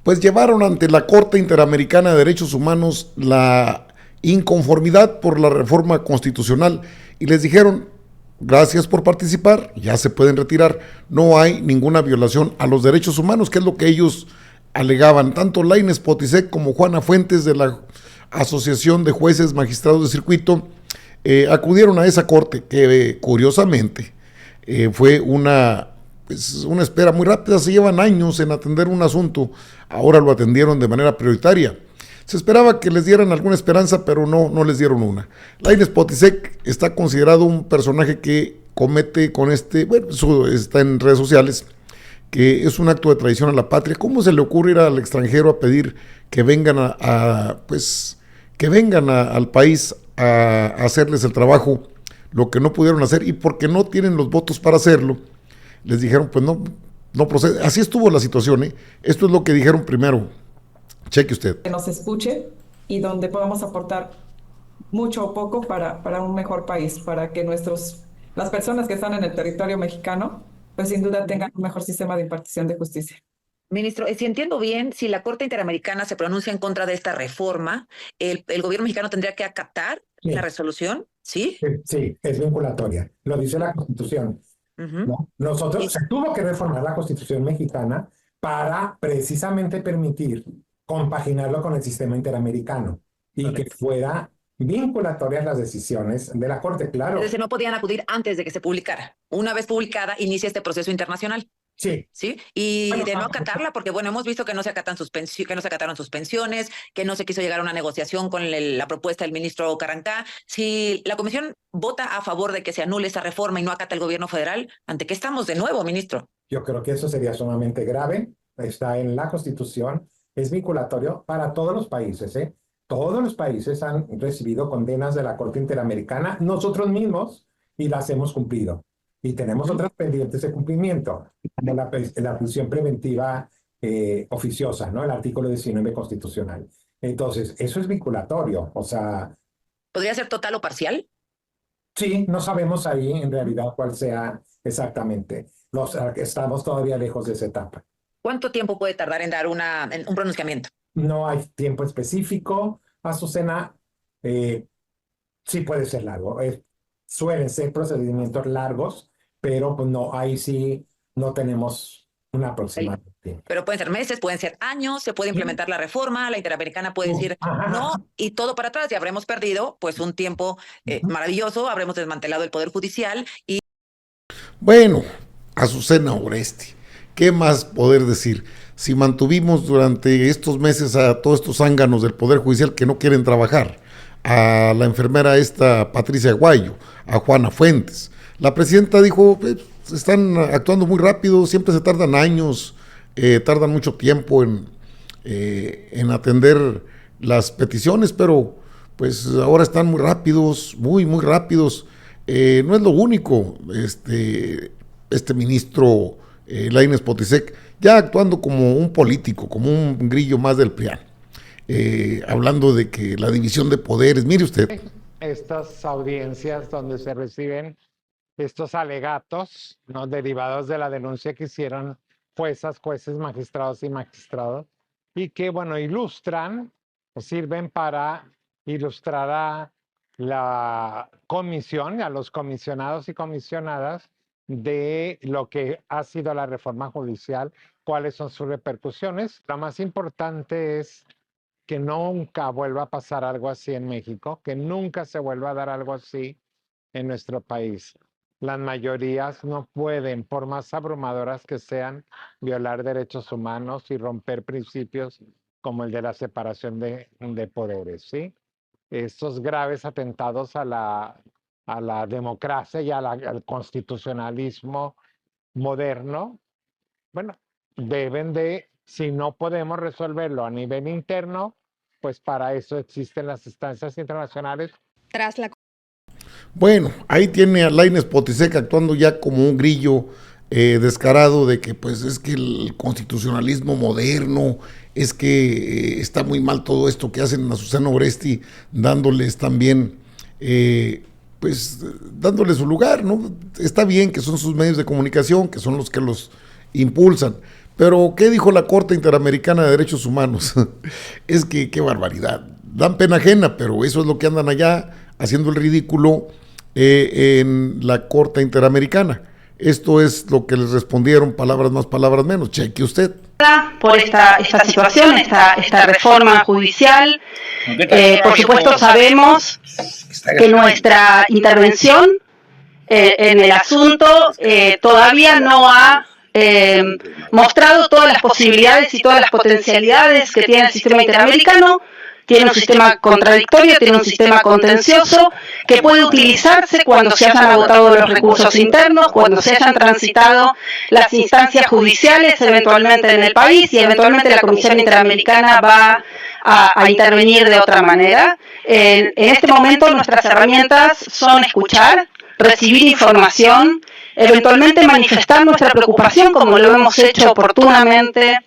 pues llevaron ante la Corte Interamericana de Derechos Humanos la inconformidad por la reforma constitucional y les dijeron, gracias por participar, ya se pueden retirar, no hay ninguna violación a los derechos humanos, que es lo que ellos alegaban. Tanto Lainez Potisek como Juana Fuentes de la Asociación de Jueces Magistrados de Circuito acudieron a esa corte que curiosamente fue una espera muy rápida. Se llevan años en atender un asunto, ahora lo atendieron de manera prioritaria. Se esperaba que les dieran alguna esperanza, pero no les dieron una. Lainez Potisek está considerado un personaje que comete con bueno, eso está en redes sociales, que es un acto de traición a la patria. ¿Cómo se le ocurre ir al extranjero a pedir que vengan al país a hacerles el trabajo, lo que no pudieron hacer, y porque no tienen los votos para hacerlo, les dijeron, pues no procede. Así estuvo la situación, ¿eh? Esto es lo que dijeron primero. Cheque usted. Que nos escuche y donde podamos aportar mucho o poco para un mejor país, para que las personas que están en el territorio mexicano, pues sin duda tengan un mejor sistema de impartición de justicia. Ministro, si entiendo bien, si la Corte Interamericana se pronuncia en contra de esta reforma, el gobierno mexicano tendría que acatar la Sí, resolución, ¿sí? sí, es vinculatoria. Lo dice la Constitución, Ujú. ¿no? Nosotros, se tuvo que reformar la Constitución mexicana para precisamente permitir compaginarlo con el sistema interamericano y que fuera vinculatorias las decisiones de la Corte, Es claro. decir, no podían acudir antes de que se publicara. Una vez publicada, inicia este proceso internacional. Sí. ¿Sí? Y Bueno, de no acatarla, porque bueno, hemos visto que no se acatan que no se acataron suspensiones, que no se quiso llegar a una negociación con la propuesta del ministro Carrancá. Si la comisión vota a favor de que se anule esta reforma y no acata el gobierno federal, ¿ante qué estamos de nuevo, ministro? Yo creo que eso sería sumamente grave. Está en la Constitución, es vinculatorio para todos los países, ¿eh? Todos los países han recibido condenas de la Corte Interamericana, nosotros mismos, y las hemos cumplido. Y tenemos otras pendientes de cumplimiento, como la prisión preventiva oficiosa, ¿no? El artículo 19 constitucional. Entonces, eso es vinculatorio. O sea, ¿Podría ser total o parcial? sí, no sabemos ahí en realidad cuál sea exactamente. Estamos todavía lejos de esa etapa. ¿Cuánto tiempo puede tardar en dar en un pronunciamiento? No hay tiempo específico. Azucena, sí puede ser largo. Suelen ser procedimientos largos, pero pues no, ahí sí no tenemos un aproximado tiempo. Pero pueden ser meses, pueden ser años, se puede implementar la reforma, la Interamericana puede decir no, y todo para atrás, y habremos perdido pues un tiempo maravilloso, habremos desmantelado el Poder Judicial y... Bueno, Azucena Oresti, ¿qué más poder decir? Si mantuvimos durante estos meses a todos estos zánganos del Poder Judicial que no quieren trabajar, a la enfermera esta Patricia Aguayo, a Juana Fuentes, la presidenta dijo, están actuando muy rápido, siempre se tardan años, tardan mucho tiempo en atender las peticiones, pero pues ahora están muy rápidos, muy rápidos. No es lo único, este ministro Lainez Potisek, ya actuando como un político, como un grillo más del PRIAN, hablando de que la división de poderes, mire usted. Estas audiencias donde se reciben estos alegatos, ¿no?, derivados de la denuncia que hicieron juezas, jueces, magistrados y magistrados, y que, bueno, ilustran, o sirven para ilustrar a la comisión, a los comisionados y comisionadas de lo que ha sido la reforma judicial, cuáles son sus repercusiones. La más importante es que nunca vuelva a pasar algo así en México, que nunca se vuelva a dar algo así en nuestro país. Las mayorías no pueden, por más abrumadoras que sean, violar derechos humanos y romper principios como el de la separación de poderes, ¿sí? Estos graves atentados a la democracia y al constitucionalismo moderno, bueno, deben de, si no podemos resolverlo a nivel interno, pues para eso existen las instancias internacionales. Tras la Bueno, ahí tiene a Lainez Potisek actuando ya como un grillo descarado de que pues es que el constitucionalismo moderno, es que está muy mal todo esto que hacen a Susana Oresti, dándoles también, pues dándole su lugar, ¿no? Está bien que son sus medios de comunicación, que son los que los impulsan, Pero, ¿qué dijo la Corte Interamericana de Derechos Humanos? Es que, qué barbaridad. Dan pena ajena, pero eso es lo que andan allá haciendo el ridículo en la Corte Interamericana. Esto es lo que les respondieron, palabras más, palabras menos. Cheque usted. Por esta situación, esta reforma judicial. Por supuesto sabemos que nuestra intervención en el asunto todavía no ha mostrado todas las posibilidades y todas las potencialidades que tiene el sistema interamericano. Tiene un sistema contradictorio, tiene un sistema contencioso que puede utilizarse cuando se hayan agotado los recursos internos, cuando se hayan transitado las instancias judiciales eventualmente en el país y eventualmente la Comisión Interamericana va a intervenir de otra manera. En este momento nuestras herramientas son escuchar, recibir información, eventualmente manifestar nuestra preocupación como lo hemos hecho oportunamente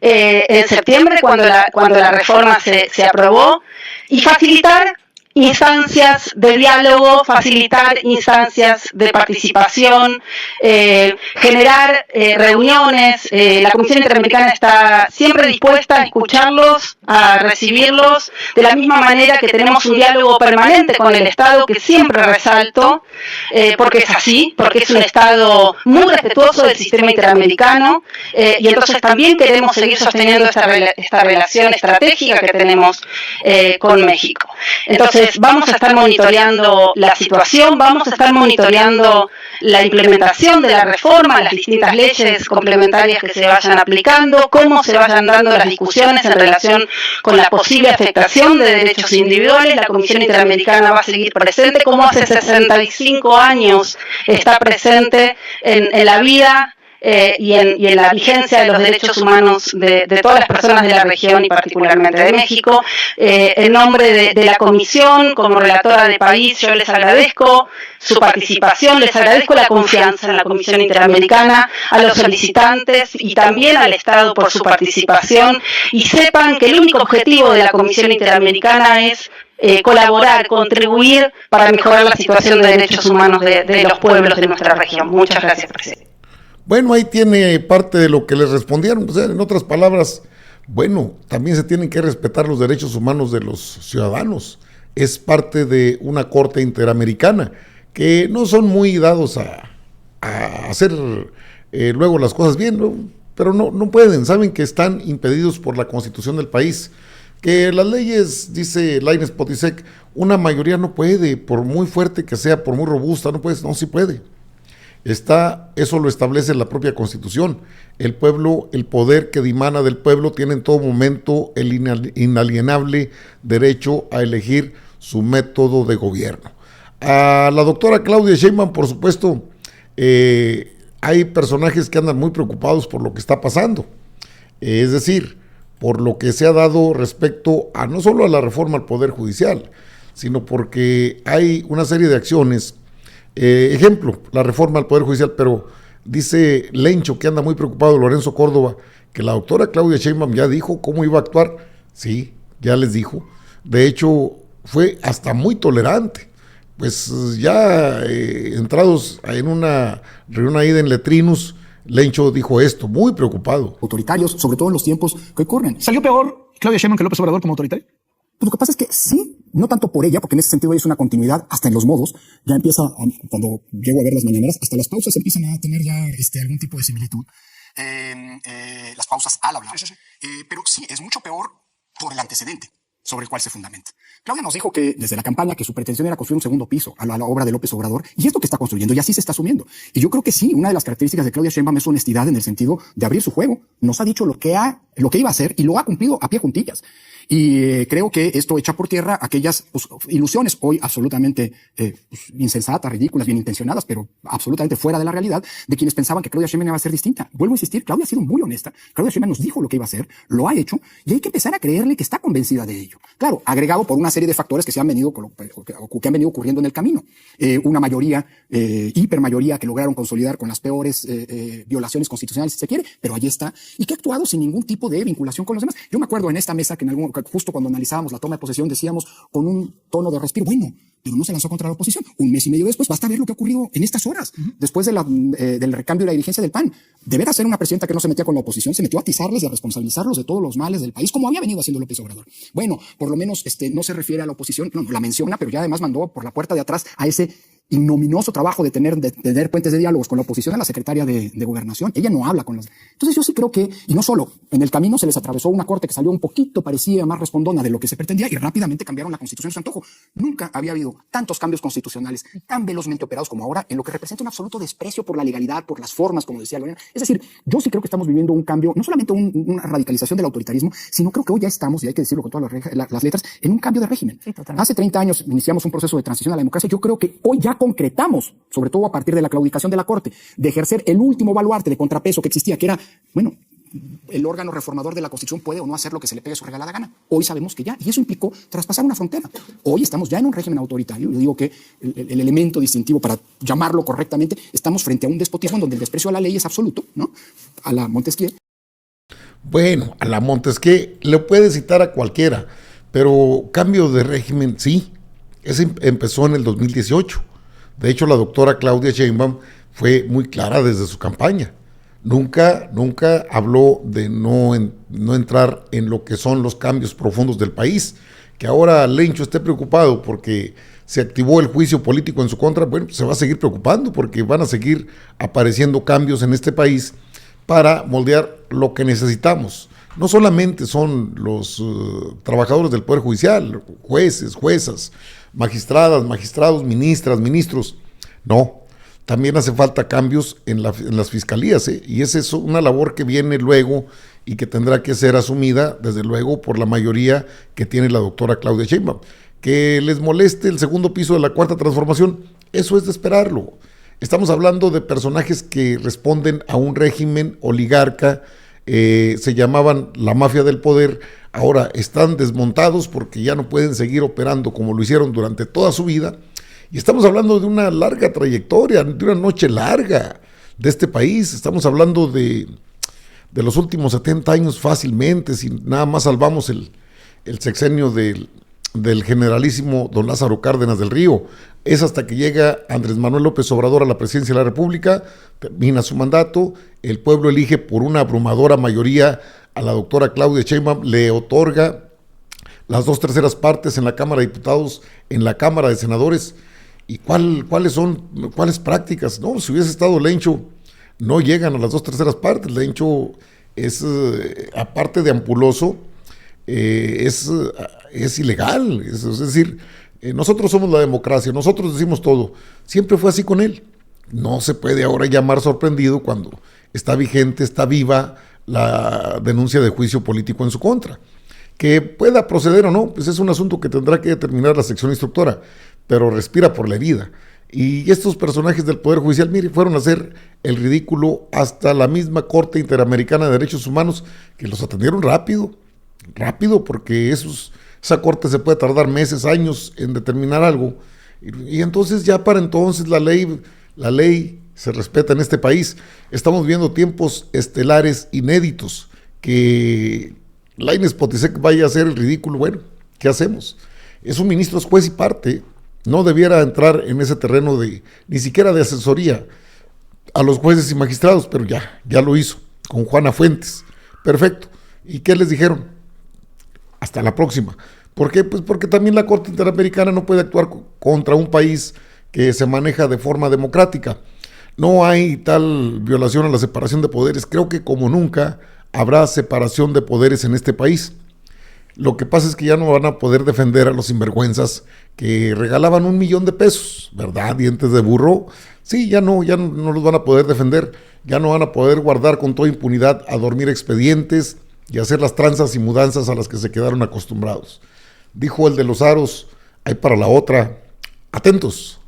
en septiembre cuando la reforma se aprobó, y facilitar instancias de diálogo, facilitar instancias de participación, generar reuniones. La Comisión Interamericana está siempre dispuesta a escucharlos, a recibirlos, de la misma manera que tenemos un diálogo permanente con el Estado, que siempre resalto, porque es así, porque es un Estado muy respetuoso del sistema interamericano, y entonces también queremos seguir sosteniendo esta relación estratégica que tenemos con México. Entonces, vamos a estar monitoreando la situación, vamos a estar monitoreando la implementación de la reforma, las distintas leyes complementarias que se vayan aplicando, cómo se vayan dando las discusiones en relación con la posible afectación de derechos individuales. La Comisión Interamericana va a seguir presente, como hace 65 años está presente en la vida y en la vigencia de los derechos humanos de todas las personas de la región y particularmente de México. En nombre de la Comisión, como relatora de país, yo les agradezco su participación, les agradezco la confianza en la Comisión Interamericana, a los solicitantes y también al Estado por su participación, y sepan que el único objetivo de la Comisión Interamericana es colaborar, contribuir para mejorar la situación de derechos humanos de los pueblos de nuestra región. Muchas gracias, presidente. Bueno, ahí tiene parte de lo que les respondieron. O sea, en otras palabras, bueno, también se tienen que respetar los derechos humanos de los ciudadanos. Es parte de una Corte Interamericana que no son muy dados a hacer luego las cosas bien, ¿no? Pero no pueden, saben que están impedidos por la Constitución del país. Que las leyes, dice Lainez Potisek, una mayoría no puede, por muy fuerte que sea, por muy robusta, no, sí puede. Eso lo establece la propia Constitución. El pueblo, el poder que dimana del pueblo, tiene en todo momento el inalienable derecho a elegir su método de gobierno. A la doctora Claudia Sheinbaum, por supuesto, hay personajes que andan muy preocupados por lo que está pasando. Es decir, por lo que se ha dado respecto a no solo a la reforma al Poder Judicial, sino porque hay una serie de acciones. Ejemplo, la reforma al Poder Judicial, pero dice Lencho, que anda muy preocupado, Lorenzo Córdoba, que la doctora Claudia Sheinbaum ya dijo cómo iba a actuar. Sí, ya les dijo. De hecho, fue hasta muy tolerante. Pues ya entrados en una reunión ahí en Letrinus, Lencho dijo esto, muy preocupado. Autoritarios, sobre todo en los tiempos que corren. ¿Salió peor Claudia Sheinbaum que López Obrador como autoritario? Pues lo que pasa es que sí, no tanto por ella, porque en ese sentido es una continuidad hasta en los modos. Ya empieza, cuando llego a ver las mañaneras, hasta las pausas empiezan a tener ya algún tipo de similitud. Las pausas al hablar. Sí. Pero sí, es mucho peor por el antecedente sobre el cual se fundamenta. Claudia nos dijo que desde la campaña que su pretensión era construir un segundo piso a la obra de López Obrador, y es lo que está construyendo, y así se está asumiendo. Y yo creo que sí, una de las características de Claudia Sheinbaum es su honestidad en el sentido de abrir su juego. Nos ha dicho lo que iba a hacer y lo ha cumplido a pie juntillas. Y creo que esto echa por tierra aquellas ilusiones hoy absolutamente insensatas, ridículas, bien intencionadas, pero absolutamente fuera de la realidad, de quienes pensaban que Claudia Sheinbaum iba a ser distinta. Vuelvo a insistir, Claudia ha sido muy honesta. Claudia Sheinbaum nos dijo lo que iba a hacer, lo ha hecho, y hay que empezar a creerle que está convencida de ello. Claro, agregado por una serie de factores que han venido ocurriendo en el camino. Una mayoría, hipermayoría, que lograron consolidar con las peores violaciones constitucionales, si se quiere, pero allí está, y que ha actuado sin ningún tipo de vinculación con los demás. Yo me acuerdo en esta mesa que justo cuando analizábamos la toma de posesión decíamos con un tono de respiro, bueno, pero no se lanzó contra la oposición. Un mes y medio después, basta ver lo que ha ocurrido en estas horas, después del recambio de la dirigencia del PAN. De veras ser una presidenta que no se metía con la oposición, se metió a atizarles y a responsabilizarlos de todos los males del país, como había venido haciendo López Obrador. Bueno, por lo menos no se refiere a la oposición, no la menciona, pero ya además mandó por la puerta de atrás a ese ignominioso trabajo de tener puentes de diálogos con la oposición a la secretaria de Gobernación. Ella no habla con las... Entonces yo sí creo que, y no solo, en el camino se les atravesó una corte que salió un poquito, parecía más respondona de lo que se pretendía y rápidamente cambiaron la Constitución a su antojo. Nunca había habido tantos cambios constitucionales tan velozmente operados como ahora, en lo que representa un absoluto desprecio por la legalidad, por las formas, como decía Lorena. Es decir, yo sí creo que estamos viviendo un cambio, no solamente una radicalización del autoritarismo, sino creo que hoy ya estamos, y hay que decirlo con todas las letras, en un cambio de régimen. Sí, hace 30 años iniciamos un proceso de transición a la democracia. Yo creo que hoy ya concretamos, sobre todo a partir de la claudicación de la Corte, de ejercer el último baluarte de contrapeso que existía, que era, bueno, el órgano reformador de la Constitución puede o no hacer lo que se le pegue su regalada gana. Hoy sabemos que ya, y eso implicó traspasar una frontera. Hoy estamos ya en un régimen autoritario. Yo digo que el elemento distintivo, para llamarlo correctamente, estamos frente a un despotismo en donde el desprecio a la ley es absoluto, ¿no? A la Montesquieu. Bueno, a la Montesquieu le puede citar a cualquiera, pero cambio de régimen, sí. Ese empezó en el 2018. De hecho, la doctora Claudia Sheinbaum fue muy clara desde su campaña. Nunca habló de no entrar en lo que son los cambios profundos del país. Que ahora Lencho esté preocupado porque se activó el juicio político en su contra, bueno, se va a seguir preocupando porque van a seguir apareciendo cambios en este país para moldear lo que necesitamos. No solamente son los trabajadores del Poder Judicial, jueces, juezas, magistradas, magistrados, ministras, ministros, no. También hace falta cambios en las fiscalías, y esa es una labor que viene luego y que tendrá que ser asumida, desde luego, por la mayoría que tiene la doctora Claudia Sheinbaum. Que les moleste el segundo piso de la Cuarta Transformación, eso es de esperarlo. Estamos hablando de personajes que responden a un régimen oligarca, se llamaban la mafia del poder, ahora están desmontados porque ya no pueden seguir operando como lo hicieron durante toda su vida. Y estamos hablando de una larga trayectoria, de una noche larga de este país. Estamos hablando de los últimos 70 años fácilmente, si nada más salvamos el sexenio del generalísimo don Lázaro Cárdenas del Río. Es hasta que llega Andrés Manuel López Obrador a la presidencia de la República, termina su mandato, el pueblo elige por una abrumadora mayoría a la doctora Claudia Sheinbaum, le otorga las 2/3 partes en la Cámara de Diputados, en la Cámara de Senadores. ¿Y cuáles prácticas? No, si hubiese estado Lencho, no llegan a las 2/3 partes. Lencho es, aparte de ampuloso, es ilegal. Es decir, nosotros somos la democracia, nosotros decimos todo. Siempre fue así con él. No se puede ahora llamar sorprendido cuando está vigente, está viva la denuncia de juicio político en su contra. Que pueda proceder o no, pues es un asunto que tendrá que determinar la sección instructora, pero respira por la herida. Y estos personajes del Poder Judicial, mire, fueron a hacer el ridículo hasta la misma Corte Interamericana de Derechos Humanos, que los atendieron rápido, porque esa Corte se puede tardar meses, años en determinar algo. Y entonces ya para entonces la ley se respeta en este país. Estamos viendo tiempos estelares inéditos, que Lainez Potisek vaya a hacer el ridículo. Bueno, ¿qué hacemos? Es un ministro, es juez y parte. No debiera entrar en ese terreno ni siquiera de asesoría a los jueces y magistrados, pero ya lo hizo con Juana Fuentes. Perfecto. ¿Y qué les dijeron? Hasta la próxima. ¿Por qué? Pues porque también la Corte Interamericana no puede actuar contra un país que se maneja de forma democrática. No hay tal violación a la separación de poderes. Creo que como nunca habrá separación de poderes en este país. Lo que pasa es que ya no van a poder defender a los sinvergüenzas que regalaban $1 millón, ¿verdad? Dientes de burro. Sí, ya no los van a poder defender. Ya no van a poder guardar con toda impunidad a dormir expedientes y hacer las tranzas y mudanzas a las que se quedaron acostumbrados. Dijo el de los aros, hay para la otra. Atentos.